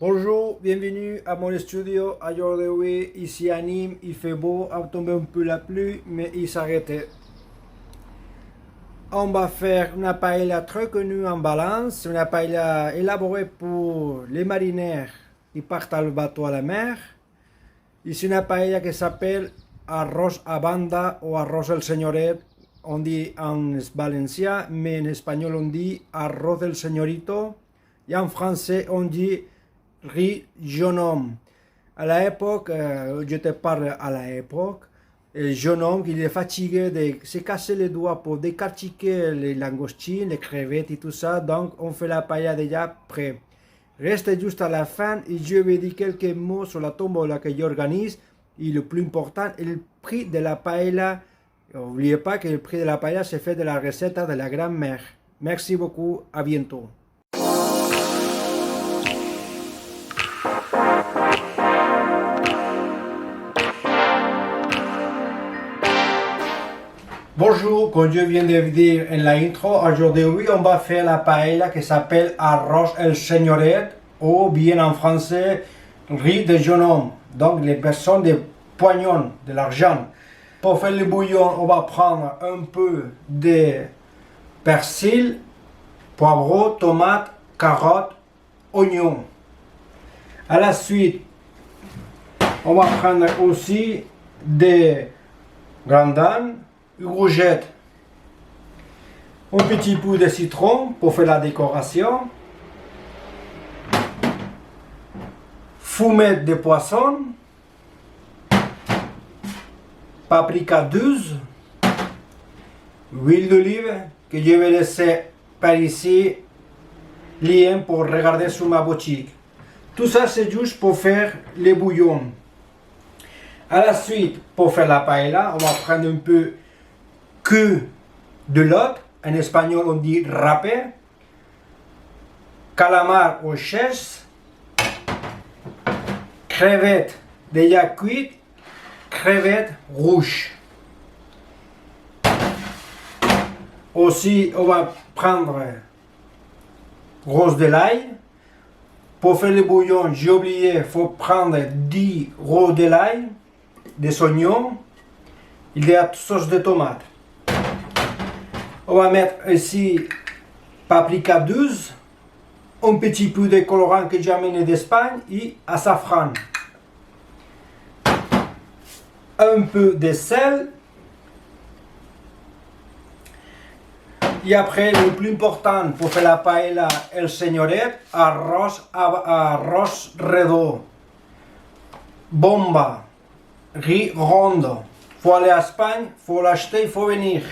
Bonjour, bienvenue à mon studio. Aujourd'hui, ici à Nîmes, il fait beau, a tombé un peu la pluie, mais il s'arrêtait. On va faire une paella très connue en Valence, une paella élaborée pour les mariniers qui partent à le bateau à la mer. C'est une paella qui s'appelle arroz a banda ou arroz el señoret. On dit en valencien, mais en espagnol on dit arroz del señorito. Et en français on dit riz jeune homme. À l'époque, je te parle à l'époque, le jeune homme qui est fatigué de se casser les doigts pour décortiquer les langoustines, les crevettes et tout ça, donc on fait la paella déjà prêt. Reste juste à la fin et je vais dire quelques mots sur la tombola que j'organise. Et le plus important est le prix de la paella. N'oubliez pas que le prix de la paella c'est fait de la recette de la grand-mère. Merci beaucoup, à bientôt. Bonjour, comme je viens de dire en la intro, aujourd'hui on va faire la paella qui s'appelle arroz el señoret ou bien en français riz de jeune homme, donc les personnes de pognon, de l'argent. Pour faire le bouillon, on va prendre un peu de persil, poivreau, tomate, carottes, oignons. À la suite, on va prendre aussi des grandanes, rougettes, un petit peu de citron pour faire la décoration, fumette de poisson, paprika douce, huile d'olive que je vais laisser par ici, lien pour regarder sur ma boutique. Tout ça c'est juste pour faire les bouillons. À la suite, pour faire la paella, on va prendre un peu queue de l'autre, en espagnol on dit râpé, calamar au chess, crevettes déjà cuites, crevettes rouges. Aussi, on va prendre rose de l'ail. Pour faire le bouillon, j'ai oublié, il faut prendre 10 roses de l'ail, des oignons et de la sauce de tomate. On va mettre ici paprika douce, un petit peu de colorant que j'ai amené d'Espagne et safran. Un peu de sel. Et après, le plus important pour faire la paella el señoret, arroz redo, bomba, riz rondo. Faut aller à Espagne, faut l'acheter, il faut venir.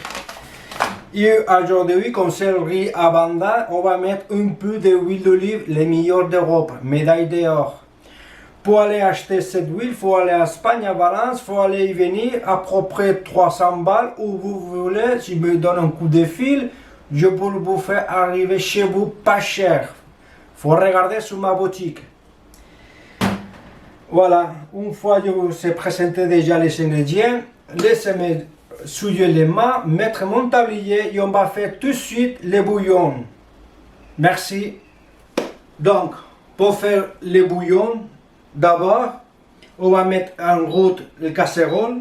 Et aujourd'hui, comme c'est le riz à banda, on va mettre un peu d'huile d'olive, les meilleurs d'Europe, médaille d'or. Pour aller acheter cette huile, il faut aller à Espagne, à Valence, il faut aller y venir à peu près 300 balles où vous voulez. Si je me donne un coup de fil, je peux vous faire arriver chez vous pas cher. Il faut regarder sur ma boutique. Voilà, une fois que je vous ai présenté déjà les ingrédients, laissez-moi souiller les mains, mettre mon tablier et on va faire tout de suite les bouillons. Merci. Donc, pour faire les bouillons, d'abord, on va mettre en route le casserole.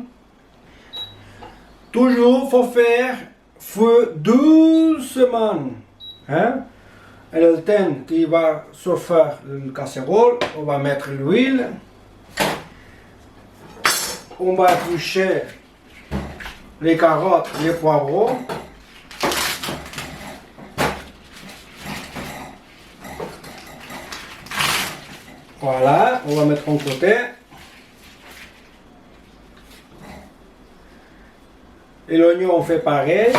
Toujours, il faut faire feu doucement. Hein? Et le temps qui va se faire le casserole, on va mettre l'huile. On va toucher les carottes, les poivrons. Voilà, on va mettre en côté. Et l'oignon, on fait pareil.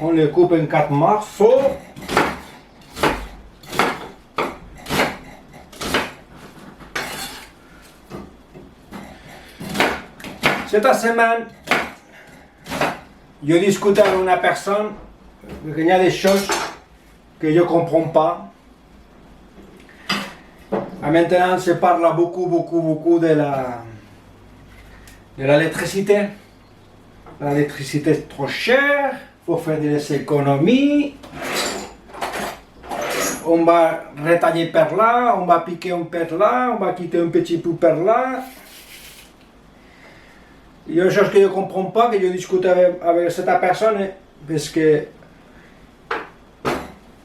On le coupe en 4 morceaux. Cette semaine, je discute avec une personne, il y a des choses que je ne comprends pas. Maintenant, je parle beaucoup de l'électricité. L'électricité est trop chère, il faut faire des économies. on va retailler par là, on va piquer un peu là, on va quitter un petit peu par là. Il y a une chose que je ne comprends pas, que je discute avec cette personne, parce que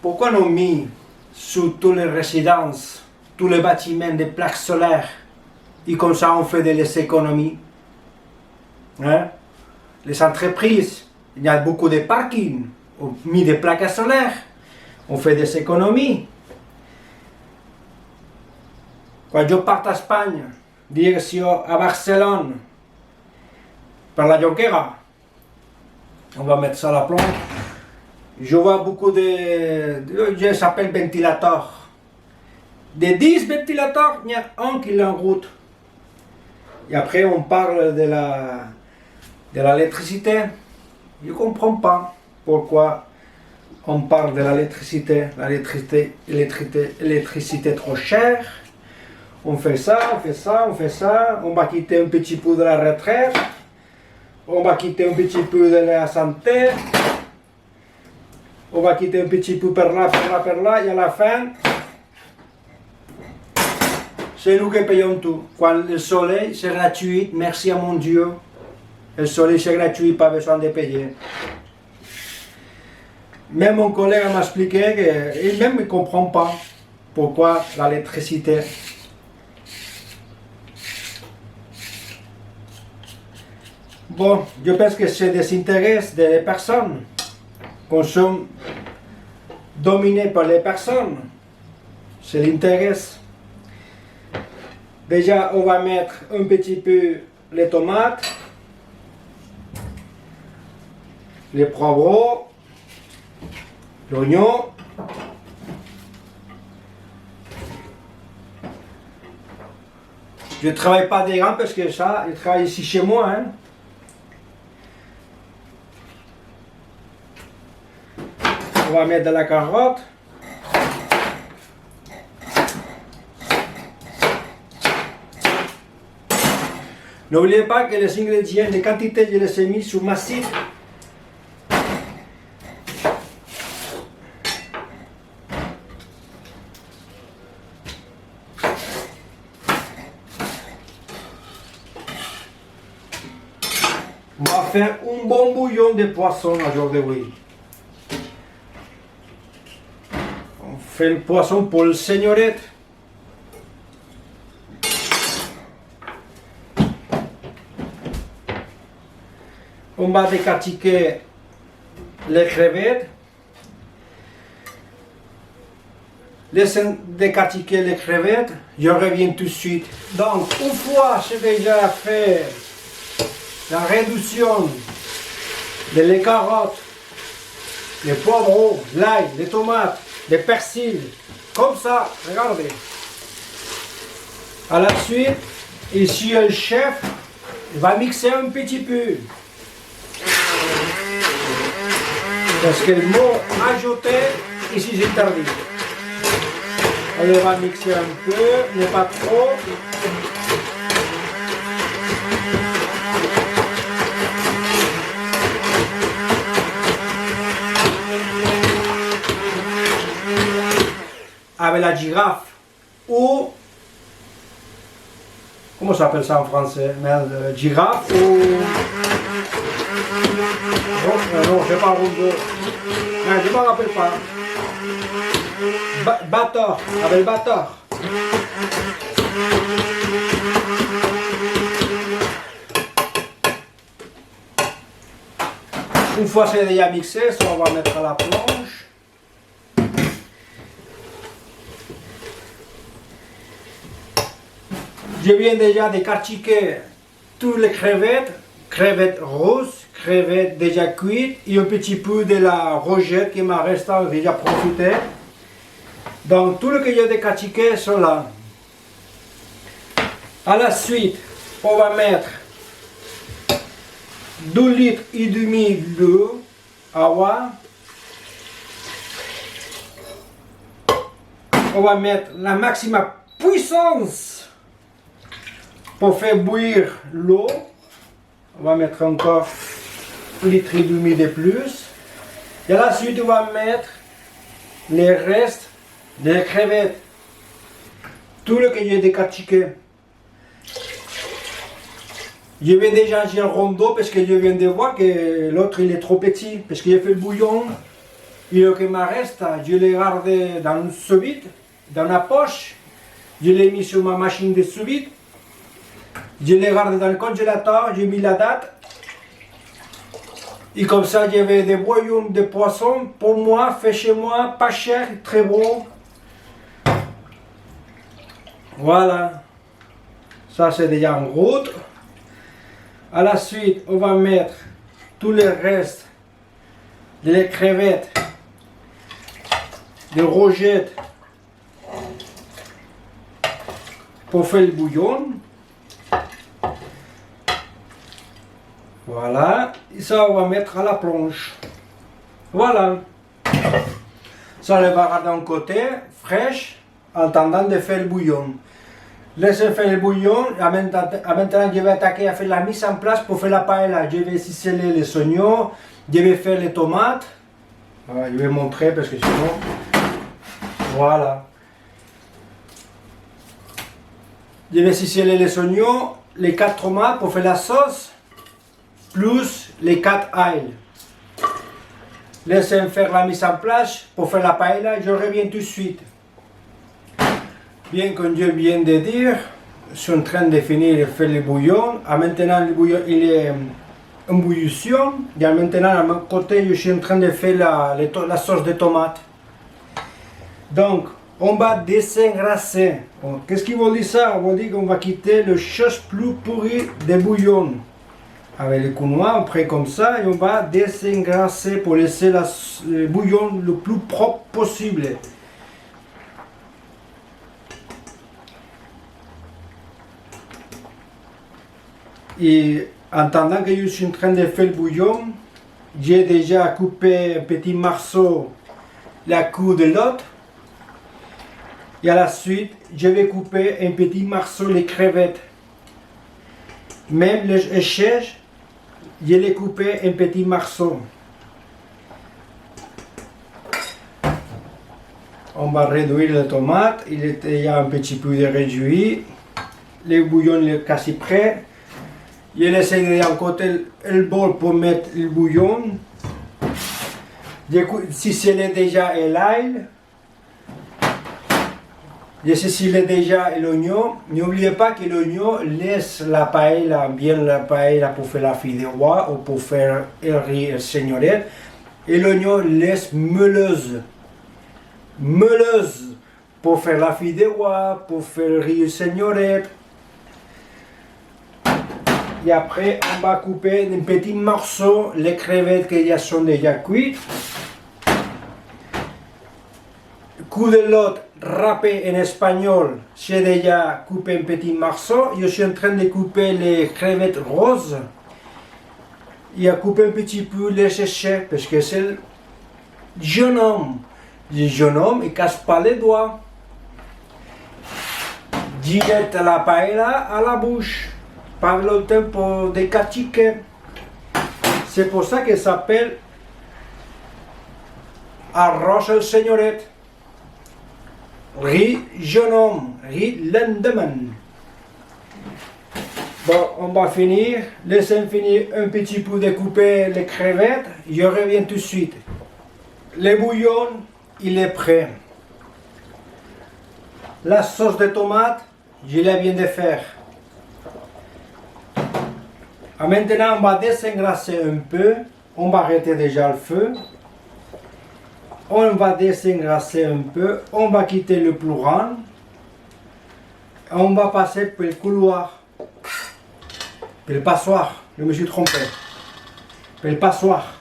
pourquoi on a mis sur toutes les résidences, tous les bâtiments des plaques solaires, et comme ça on fait des économies, hein? Les entreprises, il y a beaucoup de parkings, on met des plaques solaires, on fait des économies. Quand je pars à Espagne, direction à Barcelone, par la Jonquera, on va mettre ça à la plombe. Je vois beaucoup je s'appelle ventilateurs. De 10 ventilateurs, il y a un qui est en route. Et après, on parle de l'électricité. Je ne comprends pas pourquoi on parle de l'électricité. L'électricité trop chère. On fait ça, on fait ça, on fait ça. On va quitter un petit peu de la retraite. On va quitter un petit peu de la santé. On va quitter un petit peu par là, par là, par là. Et à la fin, c'est nous qui payons tout. Quand le soleil, c'est gratuit, merci à mon Dieu. Le soleil, c'est gratuit, pas besoin de payer. Même mon collègue m'a expliqué qu'il ne comprend pas pourquoi l'électricité. Bon, je pense que c'est des intérêts des personnes, qu'on sont dominés par les personnes. C'est l'intérêt. Déjà, on va mettre un petit peu les tomates, les poivrons, l'oignon. Je ne travaille pas des grands parce que ça, je travaille ici chez moi. Hein. On va mettre de la carotte. N'oubliez pas que les ingrédients, les quantités, je les ai mis sur ma site. On va faire un bon bouillon de poisson aujourd'hui. On fait le poisson pour le seigneurette. On va décortiquer les crevettes. Laissez décortiquer les crevettes. Je reviens tout de suite. Donc, une fois j'ai déjà fait la réduction de les carottes, les poivrons, l'ail, les tomates, les persils, comme ça, regardez. À la suite, ici le chef va mixer un petit peu. Parce que le mot ajouter, ici c'est interdit. On va mixer un peu, mais pas trop. Avec la girafe ou comment ça s'appelle ça en français? Girafe ou non, je ne sais pas je ne me rappelle pas. Batteur, avec le batteur. Une fois c'est déjà mixé, ça on va mettre à la planche. Je viens déjà décortiquer toutes les crevettes, crevettes roses, crevettes déjà cuites et un petit peu de la rogette qui m'a resté déjà profité. Donc tout ce que j'ai décortiqué sont là. À la suite, on va mettre 2 litres et demi d'eau à boire. On va mettre la maximum puissance pour faire bouillir l'eau. On va mettre encore 1 litre et demi de plus. Et à la suite, on va mettre les restes les crevettes, tout le que j'ai décortiqué. Je vais déjà j'ai le rondo parce que je viens de voir que l'autre il est trop petit. Parce que j'ai fait le bouillon. Et le qui me reste, je l'ai gardé dans le sous-vide, dans la poche. Je l'ai mis sur ma machine de sous-vide. Je l'ai gardé dans le congélateur, j'ai mis la date. Et comme ça, j'avais des bouillons de poisson pour moi, fait chez moi, pas cher, très bon. Voilà. Ça, c'est déjà en route. À la suite, on va mettre tous les restes des crevettes, des rogettes pour faire le bouillon. Voilà. Et ça, on va mettre à la planche. Voilà. Ça, on va garder en côté, fraîche, en attendant de faire le bouillon. Laissez faire le bouillon. Maintenant, je vais attaquer à faire la mise en place pour faire la paella. Je vais ciseler les oignons. Je vais faire les tomates. Voilà, je vais montrer parce que sinon... Voilà. Je vais ciseler les oignons, les 4 tomates pour faire la sauce, plus les 4 ails. Laissez-moi faire la mise en place pour faire la paella. Je reviens tout de suite. Bien comme je viens de dire, je suis en train de finir de faire le bouillon. Maintenant, le bouillon il est en bouillon. Et maintenant, à mon côté, je suis en train de faire la sauce de tomate. Donc, on va désengrasser. Bon, qu'est-ce qu'il veut dire ça? On veut dire qu'on va quitter le chose plus pourri des bouillons. Avec le counoir, on prend comme ça et on va désengrasser pour laisser le bouillon le plus propre possible. Et en attendant que je suis en train de faire le bouillon, j'ai déjà coupé un petit morceau la queue de l'autre. Et à la suite, je vais couper un petit morceau les crevettes. Même les échelles, je les coupé un petit morceau. On va réduire la tomate, il était déjà un petit peu réduit. Le bouillon est quasi prêt. Je laisse de côté le bol pour mettre le bouillon. Si c'est déjà l'ail, je sais déjà l'oignon. N'oubliez pas que l'oignon laisse la paella, bien la paella pour faire la fideuà ou pour faire le riz seigneurette. Et l'oignon laisse meuleuse. Meuleuse pour faire la fideuà, pour faire le riz seigneurette. Et après, on va couper un petit morceau les crevettes qui sont déjà cuites. Coup de l'autre, râpé en espagnol, j'ai déjà coupé un petit morceau. Je suis en train de couper les crevettes roses. Et à couper un petit peu les séchées parce que c'est le jeune homme. Le jeune homme, il ne casse pas les doigts. Direct la paella à la bouche. Pas le temps pour décortiquer. C'est pour ça que ça s'appelle arroz el señoret. Riz jeune homme, riz lendemain. Bon, on va finir. Laissez-moi finir un petit peu de couper les crevettes. Je reviens tout de suite. Le bouillon, il est prêt. La sauce de tomate, je la viens de faire. Maintenant, on va désengrasser un peu. On va arrêter déjà le feu. On va désengrasser un peu. On va quitter le plus grand. On va passer par le couloir. Par le passoire. Je me suis trompé. Par le passoire.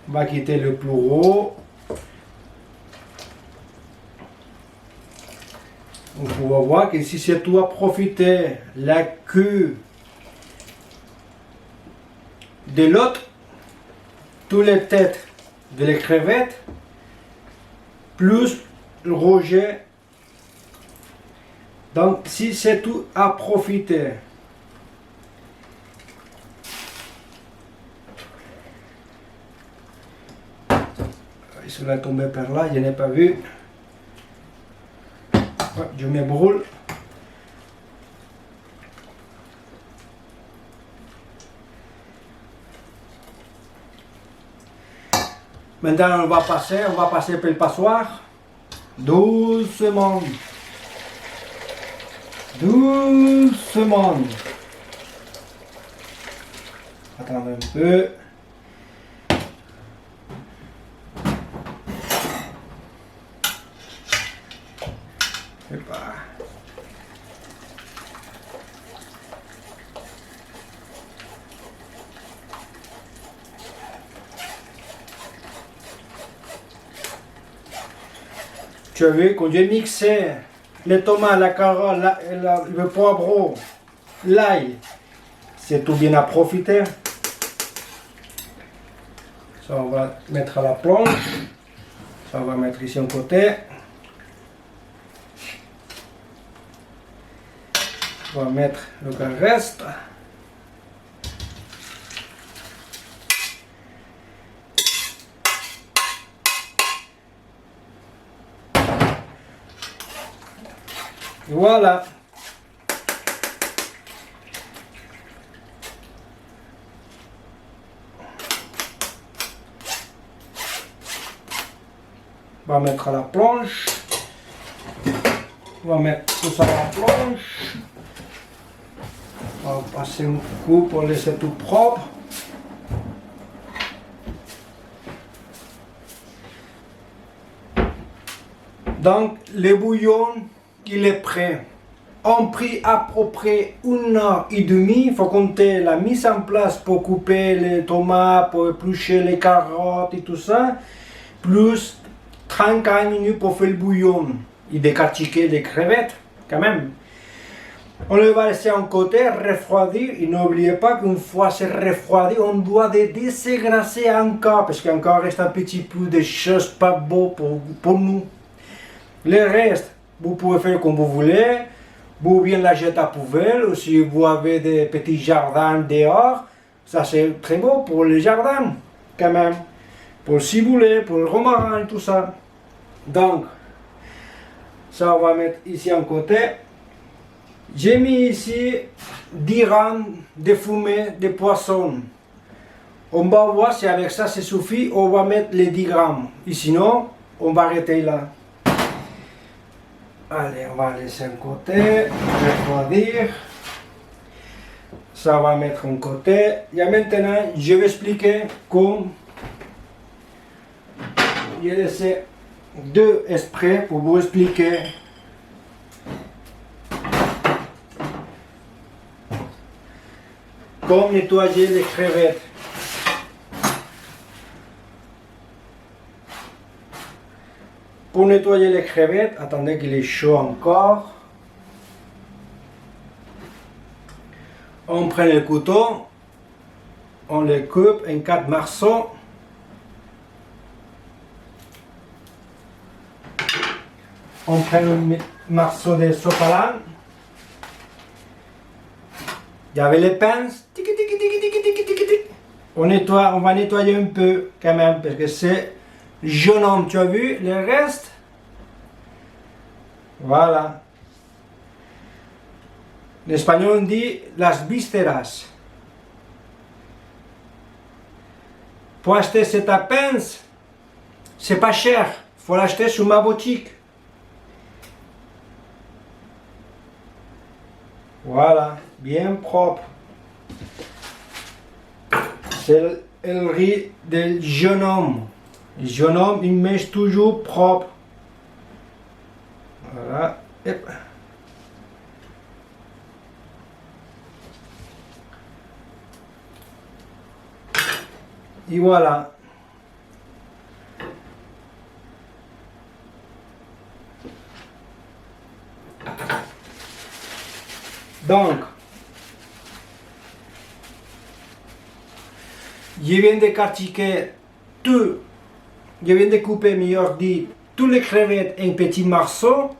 On va quitter le plus haut. On va voir que si c'est tout à profiter la queue de l'autre, toutes les têtes de les crevettes, plus le roget. Donc, si c'est tout à profiter. Cela est tombé par là, je n'ai pas vu. Je me brûle. Maintenant, on va passer par le passoire. Doucement. Doucement. Attendez un peu. Tu as vu, quand j'ai mixé les tomates, la carotte, le poivron, l'ail, c'est tout bien à profiter. Ça, on va mettre à la planche. Ça, on va mettre ici en côté. On va mettre le reste. Voilà. On va mettre à la planche. On va mettre tout ça à la planche. On va passer un coup pour laisser tout propre. Donc, le bouillon, il est prêt. On pris à peu près 1h30. Il faut compter la mise en place pour couper les tomates, pour éplucher les carottes et tout ça. Plus 35 minutes pour faire le bouillon. Et décortiquer les crevettes, quand même. On le va laisser en côté, refroidir. Et n'oubliez pas qu'une fois c'est refroidi, on doit déségrasser encore. Parce qu'encore reste un petit peu de choses pas beaux pour nous. Le reste, vous pouvez faire comme vous voulez. Vous bien la jeter à la poubelle. Ou si vous avez des petits jardins dehors, ça c'est très beau pour les jardins, quand même. Pour le ciboulé, pour le romarin, tout ça. Donc, ça on va mettre ici en côté. J'ai mis ici 10 grammes de fumée de poisson. On va voir si avec ça c'est suffit. On va mettre les 10 grammes. Et sinon, on va arrêter là. Allez, on va laisser un côté, refroidir. Ça va mettre en côté. Et maintenant, je vais expliquer comment. J'ai laissé 2 sprays pour vous expliquer. Comment nettoyer les crevettes. Pour nettoyer les crevettes, attendez qu'il est chaud encore. On prend le couteau, on les coupe en 4 morceaux. On prend un morceau de sopalin. Il y avait les pinces. On va nettoyer un peu quand même parce que c'est jaune homme, tu as vu le reste? Voilà. En espagnol on dit las vísceras. Pour acheter cette pince, c'est pas cher. Faut l'acheter sur ma boutique. Voilà, bien propre. C'est le riz del jeune homme. Le jeune homme, il mange toujours propre. Voilà. Et voilà. Donc, je viens de décortiquer tout. Je viens de couper, meilleur dit, tous les crevettes en petits morceaux.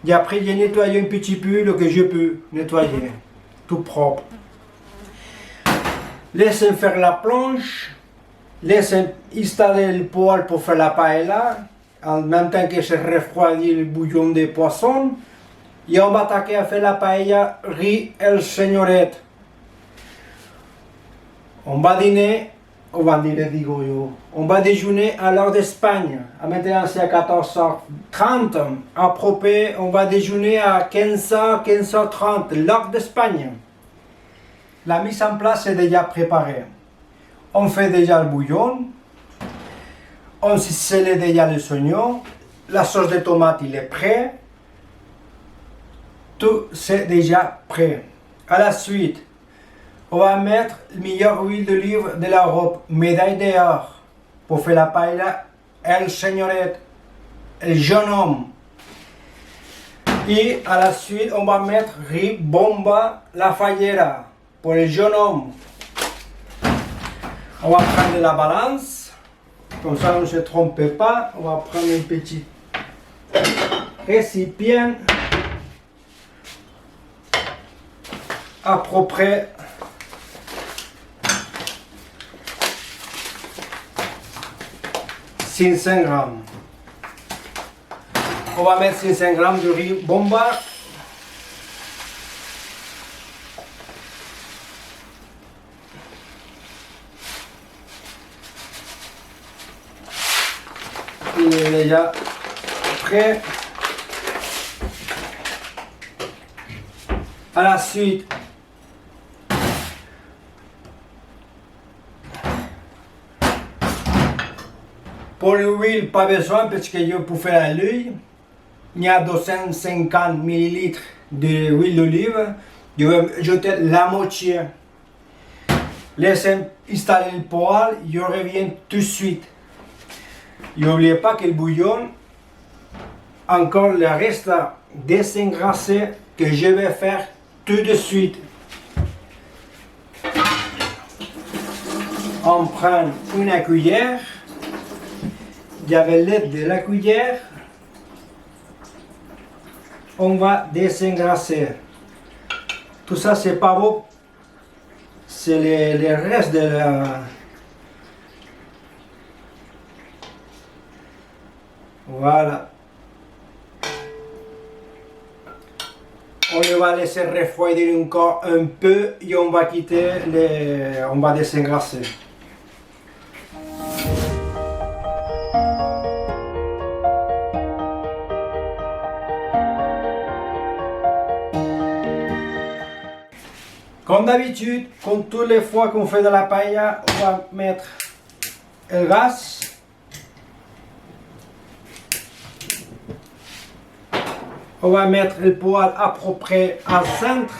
Et après, j'ai nettoyé un petit peu le que je peux nettoyer. Tout propre. Laissez faire la planche. Laissez installer le poêle pour faire la paella. En même temps que se refroidit le bouillon de poisson. Et on va attaquer à faire la paella riz El Señoret. On va dîner, on va déjeuner à l'heure d'Espagne. À maintenant c'est à 14h30. Après, on va déjeuner à 15h, 15h30, l'heure d'Espagne. La mise en place est déjà préparée. On fait déjà le bouillon. On scelle déjà les oignons. La sauce de tomate, il est prêt. Tout c'est déjà prêt. À la suite, on va mettre la meilleure huile d'olive de l'Europe, médaille d'or, pour faire la paella El Señoret, el jeune homme. Et à la suite, on va mettre riz bomba la fallera, pour le jeune homme. On va prendre la balance, comme ça on ne se trompe pas. On va prendre un petit récipient à peu près 500 grammes. On va mettre 500 grammes de riz bomba. Il est déjà prêt. À la suite, pour l'huile, pas besoin parce que je peux faire à l'huile. Il y a 250 ml d'huile d'olive. Je vais jeter la moitié. Laissez installer le poêle. Je reviens tout de suite. N'oubliez pas que le bouillon, encore le reste désengrassé que je vais faire tout de suite. On prend une cuillère. Avec l'aide de la cuillère, on va désengrasser. Tout ça, c'est pas beau. C'est le reste de la... Voilà. On le va laisser refroidir encore un peu et on va quitter les... On va désengrasser. Comme d'habitude, comme toutes les fois qu'on fait de la paella, on va mettre le gaz. On va mettre le poêle à peu près au centre.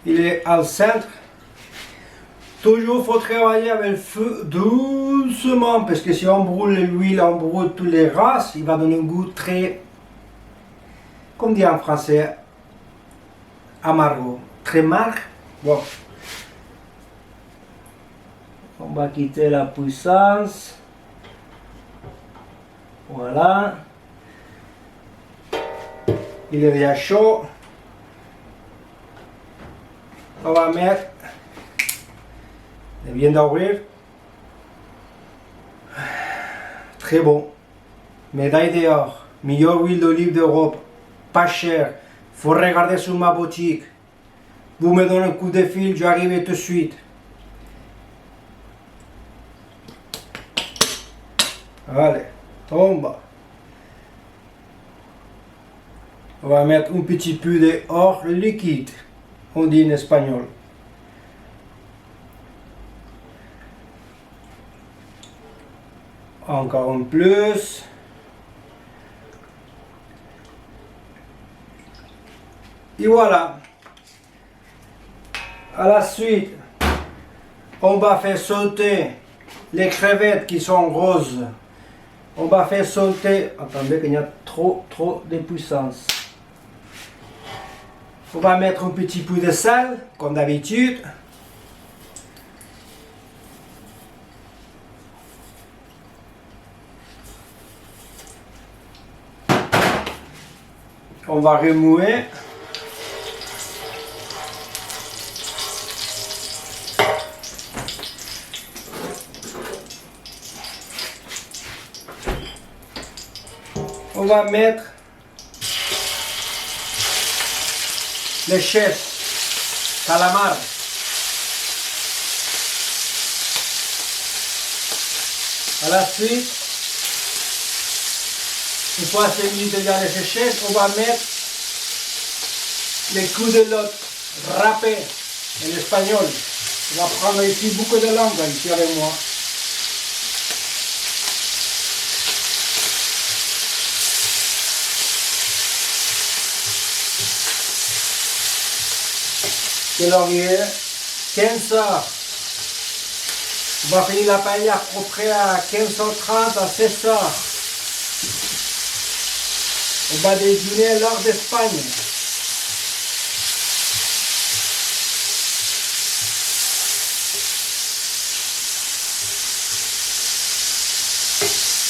Il est au centre. Toujours, il faut travailler avec le feu doucement parce que si on brûle l'huile, on brûle tous les ras, il va donner un goût très, comme dit en français, amargo, très marc. Bon. On va quitter la puissance. Voilà. Il est déjà chaud. On va mettre les viandes d'ouvrir. Très bon. Médaille d'or. Meilleure huile d'olive d'Europe. Pas cher. Faut regarder sur ma boutique. Vous me donnez un coup de fil, j'arrive tout de suite. Allez, tombe. On va mettre un petit peu d'or liquide, on dit en espagnol. Encore un plus. Et voilà. À la suite, on va faire sauter les crevettes qui sont roses. On va faire sauter. Attendez qu'il y a trop de puissance. On va mettre un petit peu de sel, comme d'habitude. On va remuer. On va mettre les chefs calamar. À la suite, une fois c'est mis dans les chefs, on va mettre les coups de lot râpés en espagnol. On va prendre ici beaucoup de langue ici avec moi. De laurier, 15 heures. On va finir la paella à peu près à 15h30 à 16h. On va déjeuner à l'heure d'Espagne.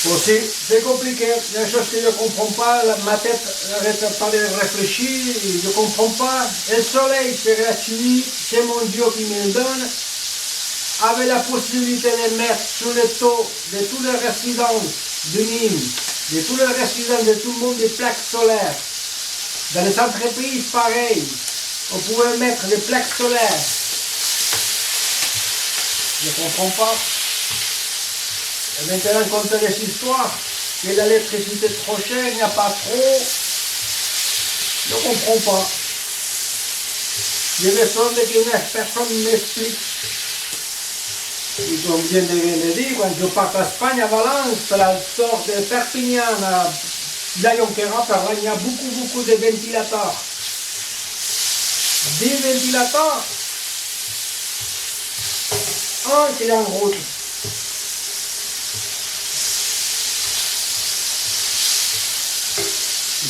Aussi, c'est compliqué. Il y a des choses que je ne comprends pas. Ma tête n'arrête pas de réfléchir. Je ne comprends pas. Le soleil, c'est gratuit. C'est mon Dieu qui me le donne. Avec la possibilité de mettre sur le taux de tous les résidents de Nîmes, de tous les résidents de tout le monde des plaques solaires. Dans les entreprises, pareil. On pouvait mettre des plaques solaires. Je ne comprends pas. Et maintenant, compter les histoires, que l'électricité est trop chère, il n'y a pas trop. Je ne comprends pas. J'ai besoin de qu'une personne m'explique. Et comme vient de le dire, quand je pars à Espagne, à Valence, la sorte de Perpignan à la Jonquera, il y a beaucoup de ventilateurs. 10 ventilateurs. Un qui est en route.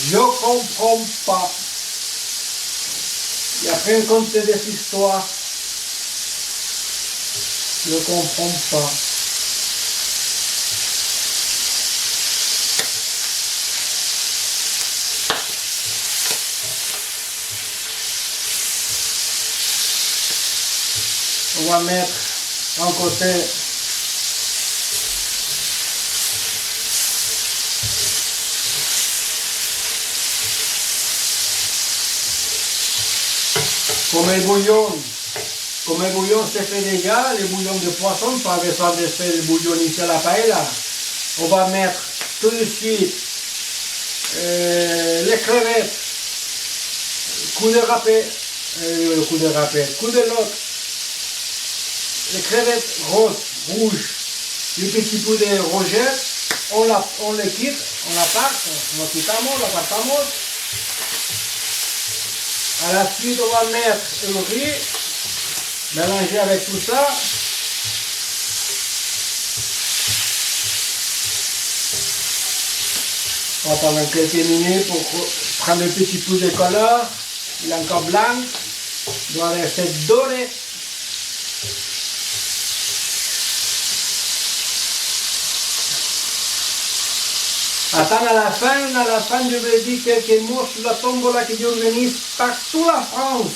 Je comprends pas. Et après, on compte des histoires. Je comprends pas. On va mettre un côté comme le bouillon. Comme le bouillon se fait déjà, le bouillon de poisson, pas besoin de faire le bouillon ici à la paella. On va mettre tout de suite les crevettes, coup de râpé, coup de lot, les crevettes roses, rouges, un petit peu de rogette, on les quitte, on lo quitamos, lo apartamos. À la suite, on va mettre le riz, mélanger avec tout ça. On va attendre quelques minutes pour prendre un petit peu de couleur. Il est encore blanc, il doit rester doré. Attends, à la fin, je vais dire quelques mots sur la tombola que j'organise partout la France.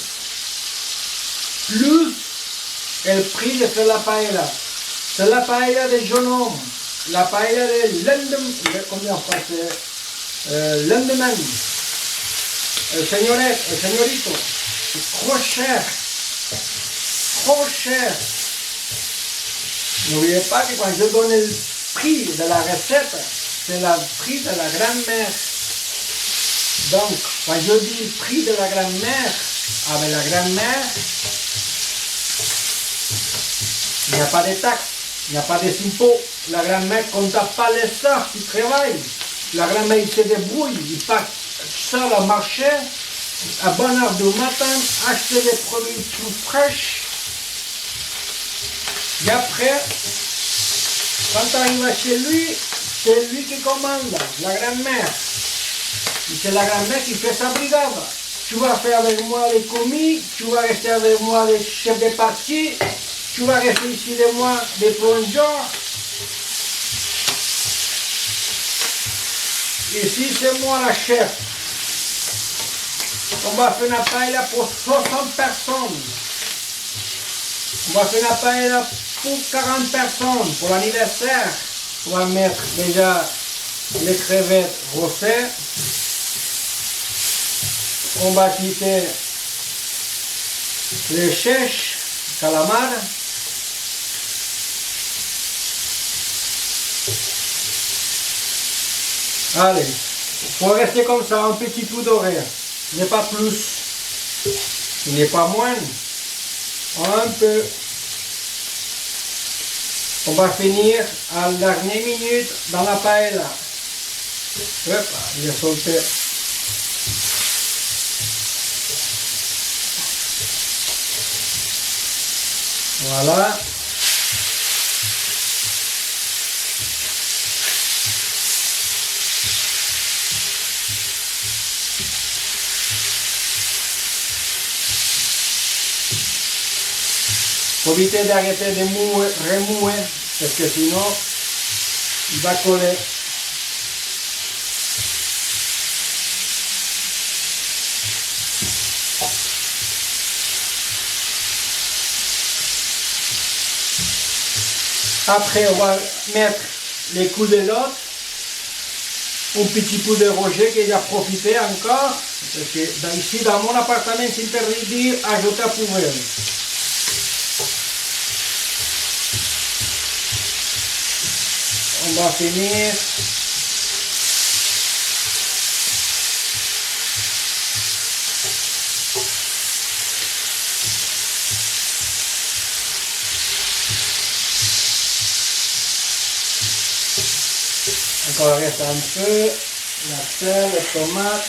Plus le prix de faire la paella. C'est la paella des jeunes hommes, la paella de lendemain, combien en français? Lendemain, señorette, señorito, c'est trop cher, trop cher. N'oubliez pas que quand je donne le prix de la recette, c'est le prix de la grand-mère. Donc, quand je dis le prix de la grand-mère, avec la grand-mère, il n'y a pas de taxes, il n'y a pas de impôts. La grand-mère ne compte pas les heures qui travaillent. La grand-mère se débrouille, il part seul au marché, à bonne heure du matin, acheter des produits tout fraîches. Et après, quand tu arrives chez lui, c'est lui qui commande, la grand-mère. C'est la grand-mère qui fait sa brigade. Tu vas faire avec moi les commis, tu vas rester avec moi les chefs de parti, tu vas rester ici de moi des plongeurs. Ici, c'est moi la chef. On va faire une paella pour 60 personnes. On va faire une paella pour 40 personnes, pour l'anniversaire. On va mettre déjà les crevettes rosées. On va quitter les chèches, calamars. Allez, faut rester comme ça, un petit peu doré, n'est pas plus, il n'est pas moins, un peu. On va finir à la dernière minute dans la paella. Hop, il a sauté. Voilà. Faut éviter d'arrêter de remouer, parce que sinon, il va coller. Après, on va mettre les coups de l'autre, un petit peu de Roger qui a profité encore, parce que ici dans mon appartement, c'est interdit d'ajouter à poubelle. On va finir. Encore reste un peu, la sel, les tomates.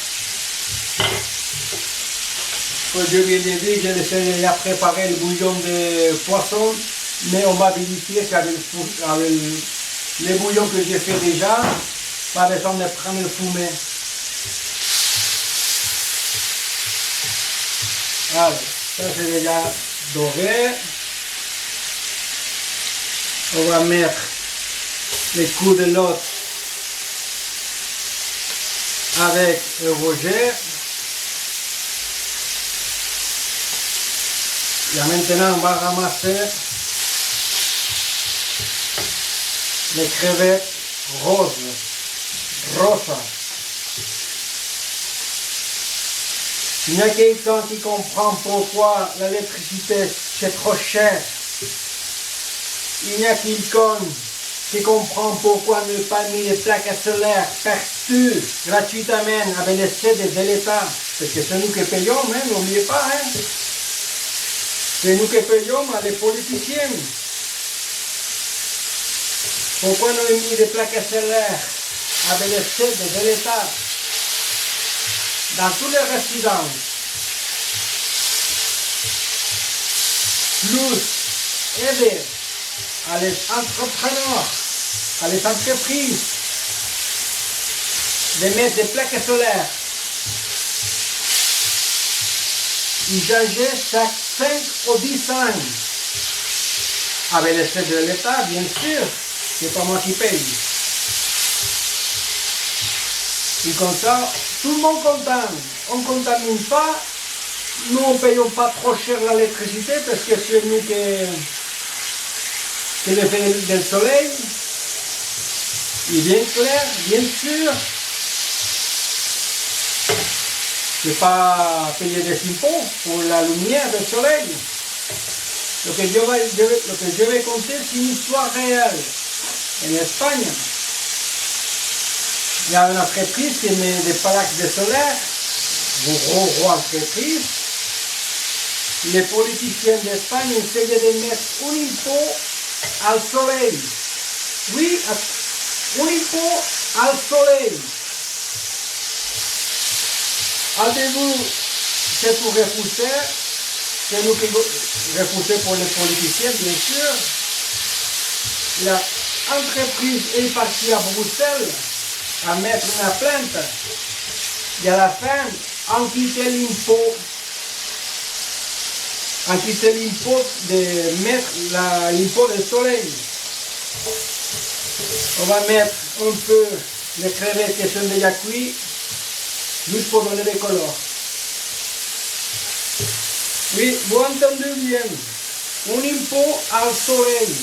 Comme je viens de dire, j'ai déjà préparé le bouillon de poisson, mais on va vérifier qu'avec les bouillons que j'ai fait déjà, pas besoin de prendre le fumé. Allez, ça c'est déjà doré. On va mettre les coups de l'autre avec le Roger. Et maintenant, on va ramasser les crevettes roses, rosa. Il y a quelqu'un qui comprend pourquoi l'électricité c'est trop cher. Il y a quelqu'un qui comprend pourquoi ne pas mettre les plaques solaires partout gratuitement avec les aides de l'État. Parce que c'est nous qui payons, hein, n'oubliez pas. Hein. C'est nous qui payons les politiciens. Pourquoi ne mettre des plaques solaires avec les aides de l'État dans toutes les résidences? Plus aider à les entrepreneurs, à les entreprises de mettre des plaques solaires. Ils achètent chaque 5 ou 10 ans. Avec les aides de l'État, bien sûr, c'est pas moi qui paye. Et comme ça, tout le monde content. On ne contamine pas. Nous, on ne payons pas trop cher l'électricité parce que c'est nous qui le fait du soleil. Il est bien clair, bien sûr. Je ne vais pas payer des impôts pour la lumière du soleil. Ce que je vais compter, c'est une histoire réelle. En Espagne, il y a une entreprise qui met des plaques de solaire, une grosse entreprise. Les politiciens d'Espagne essayaient de mettre un impôt al soleil. Oui, un impôt al soleil. Au début, c'est pour repousser, c'est nous qui repoussons pour les politiciens, bien sûr. L'entreprise est partie à Bruxelles à mettre une plainte. Et à la fin, on quitté l'impôt. On quitté l'impôt de mettre l'impôt du soleil. On va mettre un peu les crevettes qui sont déjà cuits, juste pour donner des couleurs. Oui, vous entendez bien. Un impôt au soleil.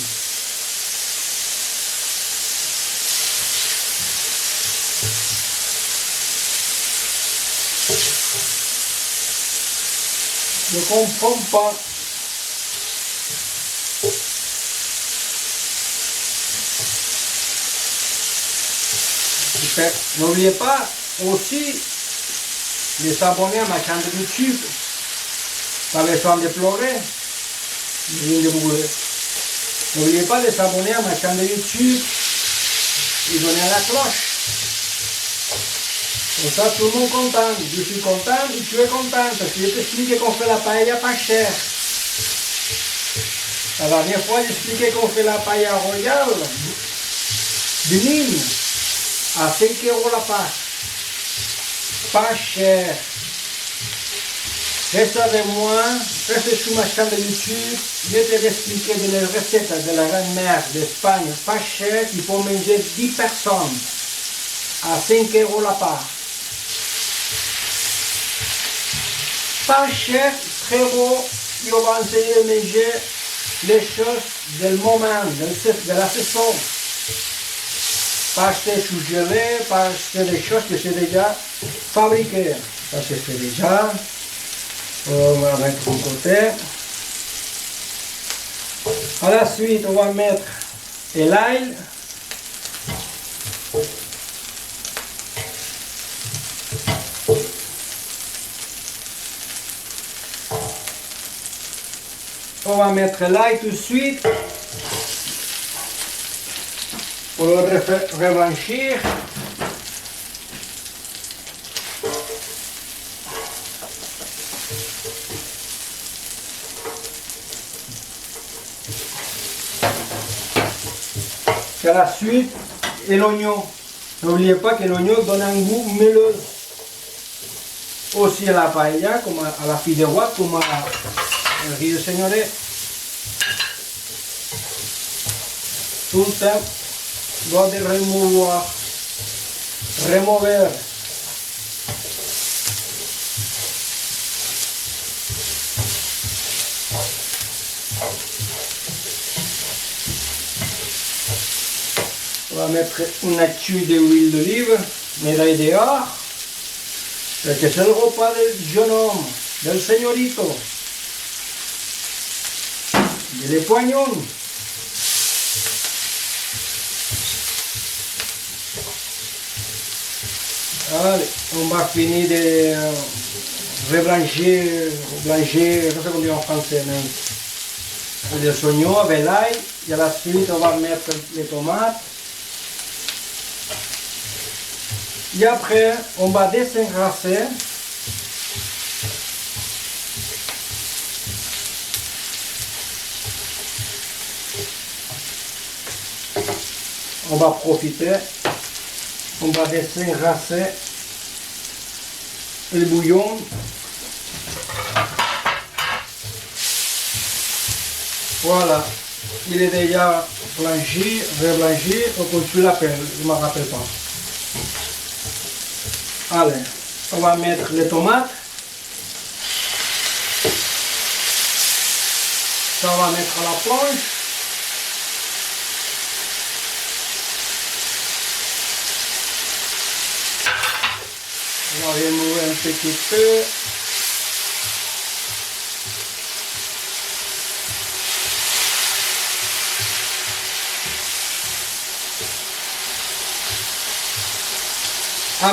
Je comprends pas. N'oubliez pas aussi de s'abonner à ma chaîne de YouTube. Pas besoin de pleurer. N'oubliez pas de s'abonner à ma chaîne de YouTube et donner à la cloche. Comme ça, tout le monde est content. Je suis content et tu es content. Parce que je t'explique qu'on fait la paella pas chère. La dernière fois, j'expliquais qu'on fait la paella royale du Nîmes à 5 € la part. Pas cher. Reste avec moi, reste sur ma chaîne de YouTube. Je vais t'expliquer des recettes de la reine-mère d'Espagne pas cher qui peut manger 10 personnes à 5 € la part. Pas cher, très beau, et on va essayer de manger les choses du moment, de la saison. Pas acheter sous-gelé, pas acheter des choses que c'est déjà fabriqué. Ça c'est fait déjà. On va mettre de côté. À la suite, on va mettre l'ail. On va mettre l'ail tout de suite pour le reblanchir. Et à la suite, l'oignon. N'oubliez pas que l'oignon donne un goût meuleux. Aussi à la paella, comme à la fideuà, comme à Rio Signore. Tout le temps, doit de remover. On va mettre une astuce d'huile d'olive, médaille dehors, parce que c'est le repas du jeune homme, del señorito, des poignons. Allez, on va finir de reblanchir, blanchir, je sais qu'on dit en français, mais les oignons avec l'ail, et à la suite on va mettre les tomates. Et après, on va désengrasser. On va profiter. On va désengrasser le bouillon. Voilà. Il est déjà blanchi, reblanchi, ou comme tu l'appelles, je ne me rappelle pas. Allez, on va mettre les tomates. Ça on va mettre à la planche. On va remuer un petit peu.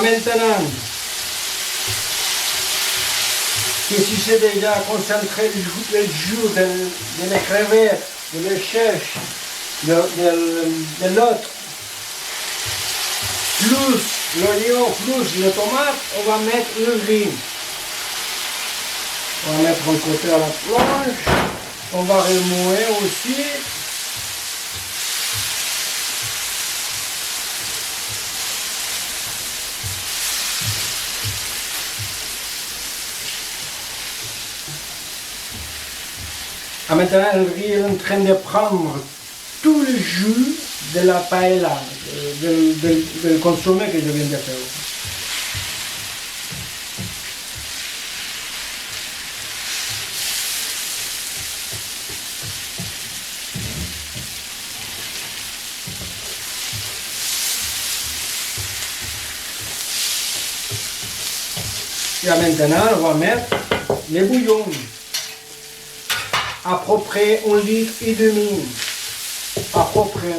Maintenant, que si c'est déjà concentré le jus de les crevettes, de les cherches, de l'autre, plus l'oignon, plus les tomates, on va mettre le riz. On va mettre un côté à la planche, on va remuer aussi. Maintenant, le riz est en train de prendre tout le jus de la paella, de consommer que je viens de faire. Et maintenant, on va mettre les bouillons. à peu près 1,5 litre. À peu près.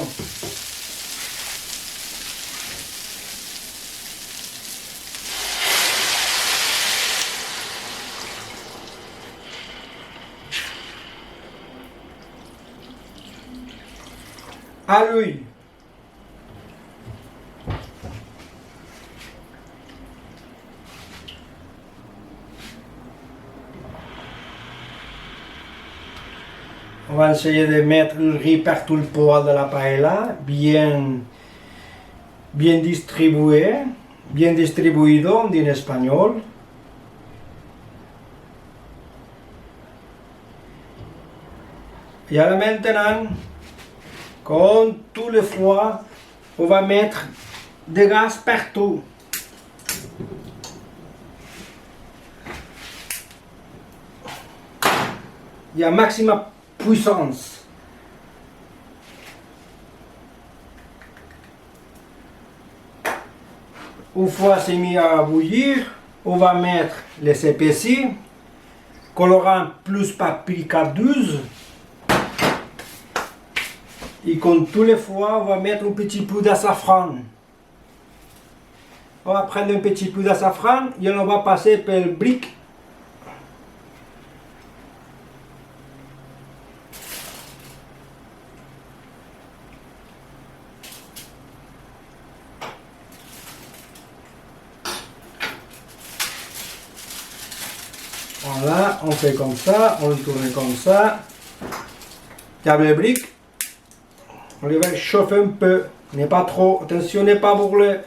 À l'huile. On va essayer de mettre le riz par tout le poêle de la paella, bien distribué, bien distribuido, on dit en espagnol. Et alors maintenant, comme tous les fois, on va mettre des gaz partout. Il y a maximum puissance. Une fois c'est mis à bouillir, on va mettre les épices, colorant plus paprika 12. Et comme tous les fois, on va mettre un petit peu d'assafran. On va prendre un petit peu d'assafran et on va passer par le brick. Voilà, on fait comme ça, on le tourne comme ça. Il y a le brick. On les va chauffer un peu, n'est pas trop, attention, n'est pas brûlé.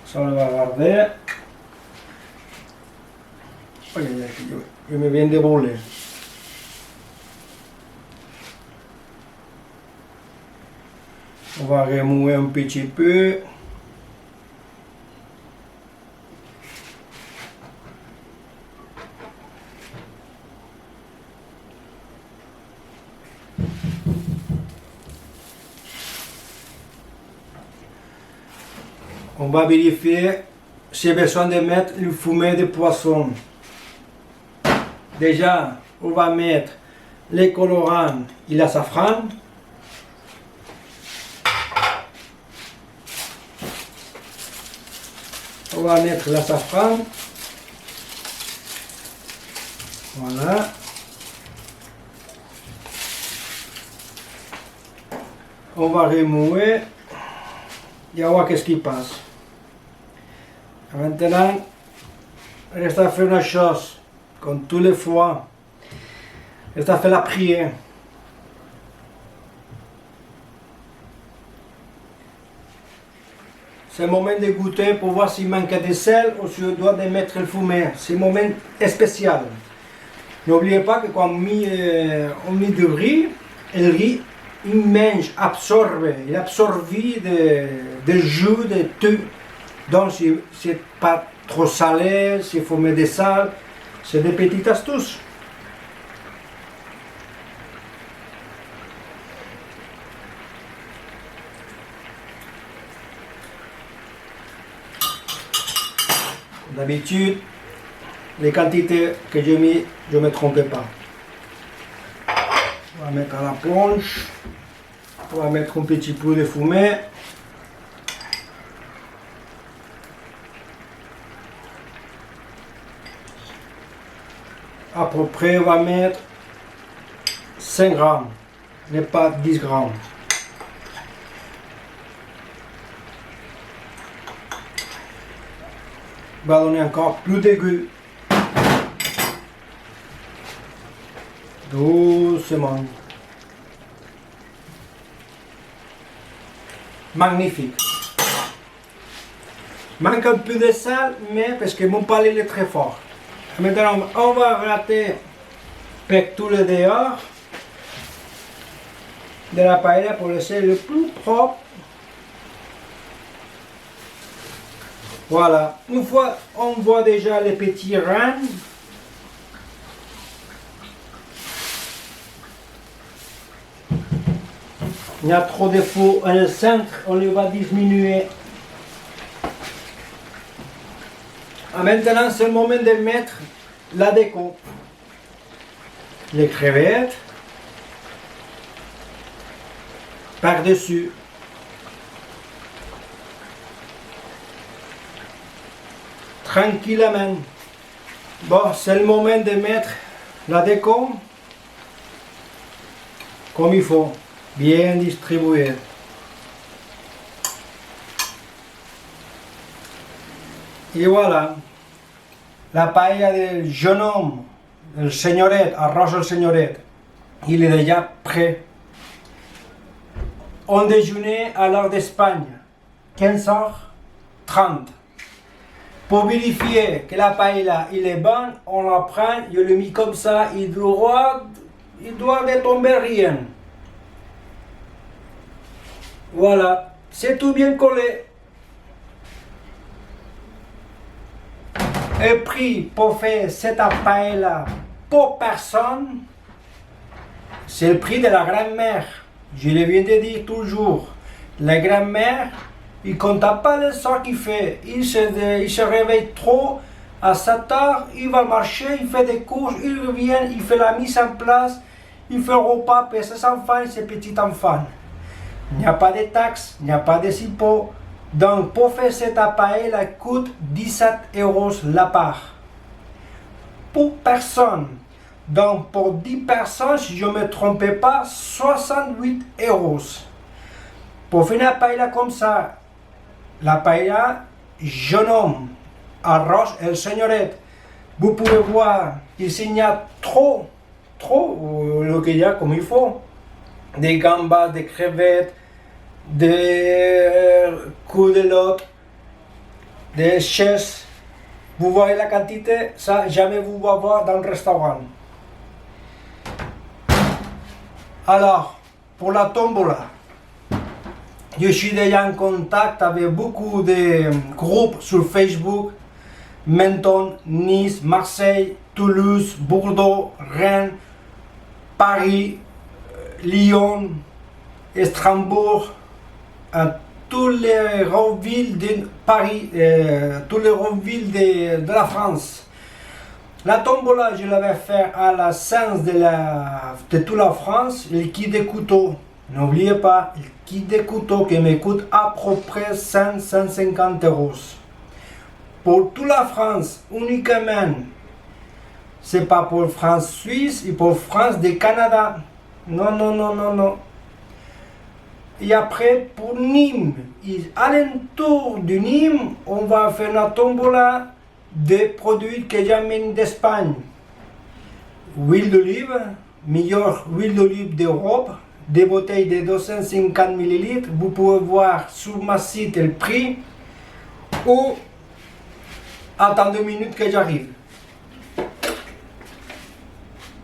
Ça on va garder. Je me viens de brûler. On va remuer un petit peu. On va vérifier si j'ai besoin de mettre le fumet de poisson. Déjà, on va mettre les colorants et la safran. On va mettre la safran. Voilà. On va remuer et on va voir qu'est-ce qui passe. Maintenant, il reste à faire une chose, comme tous les fois, il reste à faire la prière. C'est le moment de goûter pour voir s'il manque de sel ou si on doit mettre le fumet. C'est un moment spécial. N'oubliez pas que quand on met du riz, le riz il mange, absorbe, il absorbe de jus de tout. Donc si c'est pas trop salé, s'il faut mettre des sel, c'est des petites astuces. D'habitude, les quantités que j'ai mis, je ne me trompe pas. On va mettre à la planche, on va mettre un petit peu de fumet. À peu près, on va mettre 5 grammes, mais pas 10 grammes. Va donner encore plus de goût. Doucement. Magnifique. Manque un peu de sel, mais parce que mon palais est très fort. Maintenant, on va gratter avec tout le dehors de la paella pour laisser le plus propre. Voilà, une fois on voit déjà les petits reins, Il y a trop de feu en le centre, on le va diminuer. Maintenant, c'est le moment de mettre la déco. Les crevettes par-dessus. Tranquillement. Bon, c'est le moment de mettre la déco comme il faut, bien distribué. Et voilà, la paella del jeune homme, el senyoret, arròs el senyoret, il est déjà prêt. On déjeuner à l'heure d'Espagne, 15h30. Pour vérifier que la paella il est bonne, on la prend, je le mets comme ça, il doit ne tomber rien. Voilà, c'est tout bien collé. Le prix pour faire cette paella pour personne, c'est le prix de la grand-mère. Je le viens de dire toujours. La grand-mère, il ne compte pas le sort qu'il fait. Il se réveille trop. À 7 heures, il va marcher, il fait des courses, il revient, il fait la mise en place, il fait le repas pour ses enfants et ses petits-enfants. Il n'y a pas de taxes, il n'y a pas de impôts. Donc, pour faire cette paella, elle coûte 17 € la part. Pour personne. Donc, pour 10 personnes, si je ne me trompe pas, 68 €. Pour faire une paella comme ça, la paella jeune homme, arroz el senyoret, vous pouvez voir, ici il y a trop, le qu'il y a comme il faut. Des gambas, des crevettes, des coups de lot, des chaises. Vous voyez la quantité, ça jamais vous va voir dans le restaurant. Alors, pour la tombola, je suis déjà en contact avec beaucoup de groupes sur Facebook. Menton, Nice, Marseille, Toulouse, Bordeaux, Rennes, Paris, Lyon, Strasbourg, toutes les grandes villes de Paris, toutes les grandes villes de la France. La tombola, je l'avais fait à la séance de toute la France, le kit de couteau. N'oubliez pas, le kit de couteau qui me coûte à peu près 150 €. Pour toute la France, uniquement. C'est pas pour France-Suisse et pour France du Canada. Non. Et après, pour Nîmes, à l'entour de Nîmes, on va faire la tombola des produits que j'amène d'Espagne. Huile d'olive, meilleure huile d'olive d'Europe, des bouteilles de 250 ml. Vous pouvez voir sur ma site le prix. Ou attends 2 minutes que j'arrive.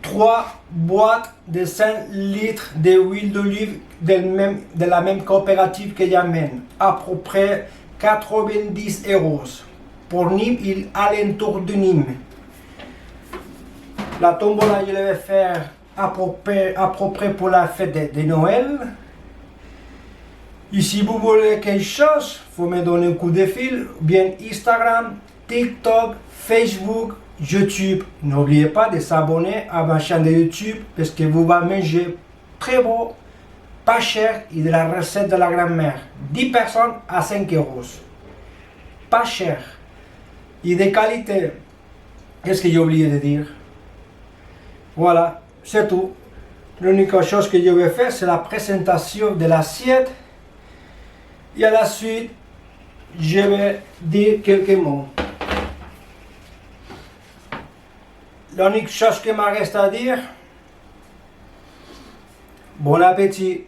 3 boîtes de 5 litres d'huile d'olive de la même coopérative que j'amène. À peu près 90 €. Pour Nîmes, il est à l'entour de Nîmes. La tombola, je vais faire à peu près pour la fête de Noël. Et si vous voulez quelque chose, il faut me donner un coup de fil. Bien Instagram, TikTok, Facebook, YouTube. N'oubliez pas de s'abonner à ma chaîne de YouTube parce que vous allez manger très beau, pas cher et de la recette de la grand-mère. 10 personnes à 5 €. Pas cher. Et de qualité. Qu'est-ce que j'ai oublié de dire? Voilà, c'est tout. L'unique chose que je vais faire, c'est la présentation de l'assiette. Et à la suite, je vais dire quelques mots. L'unique chose qui me reste à dire, bon appétit.